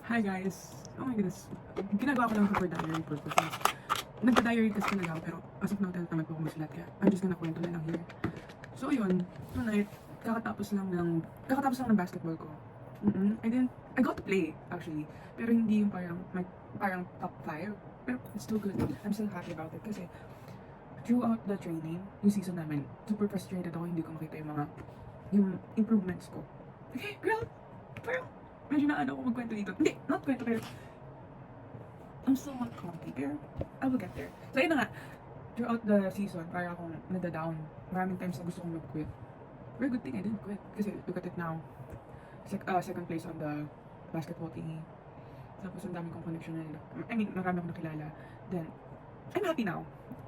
Hi guys! Oh my goodness. Ginagawa ko lang for diary purposes. Nagpa-diary kasi talaga ako pero as of now tinatamad po ako masulat kaya I'm just gonna kwento na lang here. So yun, tonight, kakatapos lang ng basketball ko. I got to play actually. Pero hindi yung parang top 5. Pero it's still good. I'm still happy about it kasi throughout the training, yung season namin, super frustrated ako, hindi ko makita yung improvements ko. Okay, girl, parang medyo na ako magkwento dito. Hindi, not kwento, pero I'm still not comfy, pero I will get there. So yun na nga, throughout the season, parang akong nada-down. Maraming times na gusto kong mag-quit. Very good thing I didn't quit. Kasi look at it now. Second place on the basketball thingy. Tapos ang dami kong connection na marami akong nakilala. Then, I'm happy now.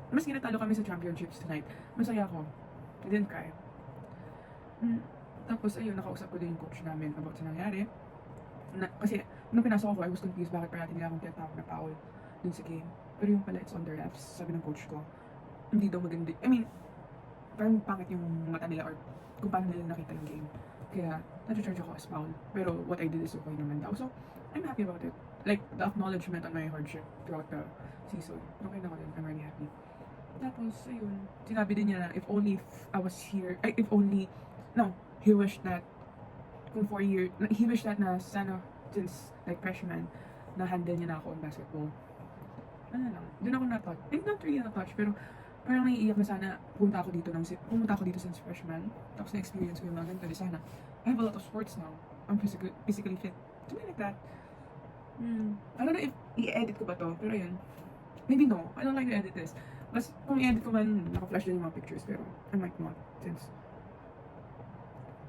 Mas ginatalo kami sa championships tonight. Masaya ako. I didn't cry. Tapos ayun, nakausap ko din yung coach namin about sa nangyari. Kasi nung pinasok ako, I was confused bakit parati nila akong tinatawag na foul dun sa game. Pero yung pala, it's on the refs. Sabi ng coach ko, hindi daw maganda. Parang pangit yung mata nila or kung paano nila nakita yung game. Kaya, na-charge ako as foul. Pero what I did is okay naman daw. So, I'm happy about it. Like, the acknowledgement on my hardship throughout the season. Okay na ako din. I'm really happy. Tapos, ayun, sinabi din niya na if only I was here, he wished that kung 4 years, he wished that na sana, since like freshman, na-handle niya na ako in basketball. Ano lang, doon ako na-touch. Not really na-touch, pero parang naiiyak na sana pumunta ako dito since freshman. Tapos na-experience ko yung mga ganito. Sana, I have a lot of sports now. I'm physically fit. Something like that. I don't know if i-edit ko ba to, pero yun. Maybe no. I don't like to edit this. Mas kung i-edit ko man, naka-flash din yung mga pictures, pero I might not, since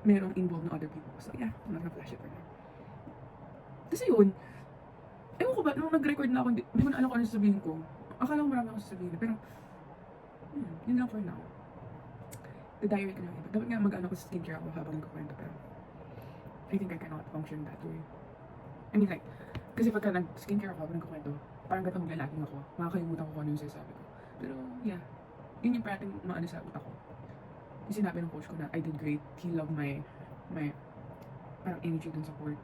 merong involved na other people. So yeah, I'm not gonna flash it for now. Kasi yun, ewan ko ba, nung nag-record na ako, hindi ko na alam kung ano sasabihin ko. Akala ko marami ako sasabihin, pero yun lang for now. The diary ko lang iba. Dapat nga mag-ano ko sa skincare ako habang nagkukwento, pero I think I cannot function that way. Kasi pagka nag-skincare ako habang nagkukwento, parang gatong maglalaging ako. Makakalimutan ko kung ano yung sinasabi ko. Pero yeah, yun yung parating maano sa utak ko. Yung sinabi ng coach ko na I did great. He loved my parang energy dun sa court.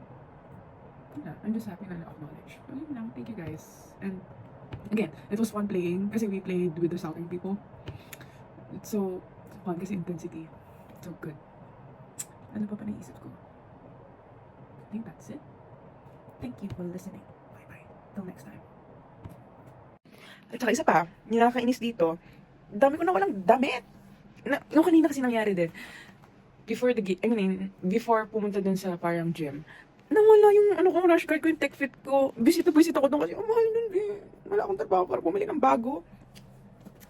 Yeah, I'm just happy na na-acknowledge. But yun lang, thank you guys. And again, it was fun playing kasi we played with the Southern people. It's so fun kasi intensity. So good. Ano pa naisip ko? I think that's it. Thank you for listening. Bye-bye. Till next time. At saka isa pa, yung nakakainis dito, dami ko na walang damit. Nung kanina kasi nangyari din, before pumunta dun sa parang gym, nawala yung rush guard ko, yung tech fit ko. Visit ako dun kasi, mahal nun wala akong trabaho para bumili ng bago.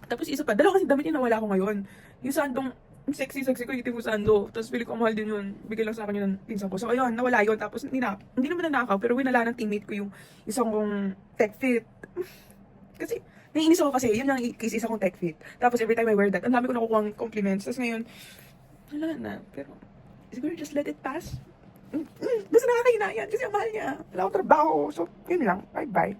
Tapos isa pa, dalawa kasi damit yung nawala ko ngayon. Yung sandong, sexy ko, itim ko sando. Tapos pili ko mahal din yun. Bigay lang sa akin yun ng pinsan ko. So ayun, nawala yun. Tapos hindi naman nanakaw, pero winala ng teammate ko yung isang kong tech fit. Kasi, naiinis ako kasi, yun lang case isa kong tech fit. Tapos every time I wear that, ang dami ko nakukuha compliments. Tapos ngayon, wala na. Pero, siguro just let it pass. Basta nakakahinayaan kasi ang mahal niya. Wala akong trabaho. So, yun lang. Bye-bye.